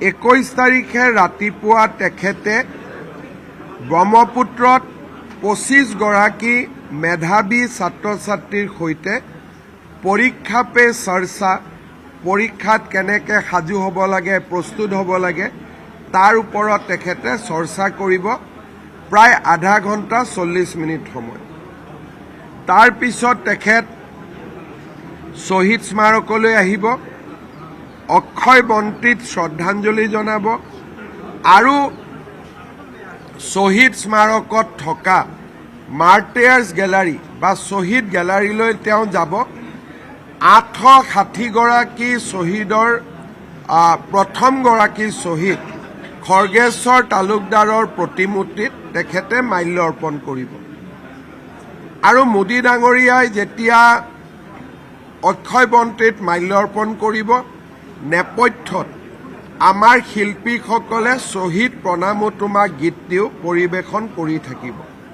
21 তাৰিখে ৰাতিপুৱা তেখেতে ব্ৰহ্মপুত্ৰত 25 গৰাকী মেধাৱী ছাত্ৰ ছাত্ৰীৰ সৈতে পৰীক্ষা পে চৰ্চা পৰীক্ষাত কেনেকৈ সাজু হ'ব লাগে প্ৰস্তুত হ'ব লাগে তাৰ ওপৰত তেখেতে চৰ্চা কৰিব প্ৰায় আধা ঘণ্টা 40 মিনিট সময়। তাৰ পিছত তেখেত শ্বহীদ স্মাৰকলৈ আহিব, অক্ষয় বন্তিত শ্ৰদ্ধাঞ্জলি জনাব আৰু শ্বহীদ স্মাৰকত থকা মাৰ্টায়াৰ্ছ গেলাৰী বা শ্বহীদ গেলাৰীলৈ তেওঁ যাব। 860 গৰাকী শ্বহীদৰ প্ৰথমগৰাকী শ্বহীদ খৰ্গেশ্বৰ তালুকদাৰৰ প্ৰতিমূৰ্তিত তেখেতে মাল্য অৰ্পণ কৰিব আৰু মোদী ডাঙৰীয়াই যেতিয়া অক্ষয় বন্তিত মাল্য অৰ্পণ কৰিব, নেপথ্যত আমাৰ শিল্পীসকলে শ্বহীদ প্ৰণামো তোমাক গীতটিও পৰিৱেশন কৰি থাকিব।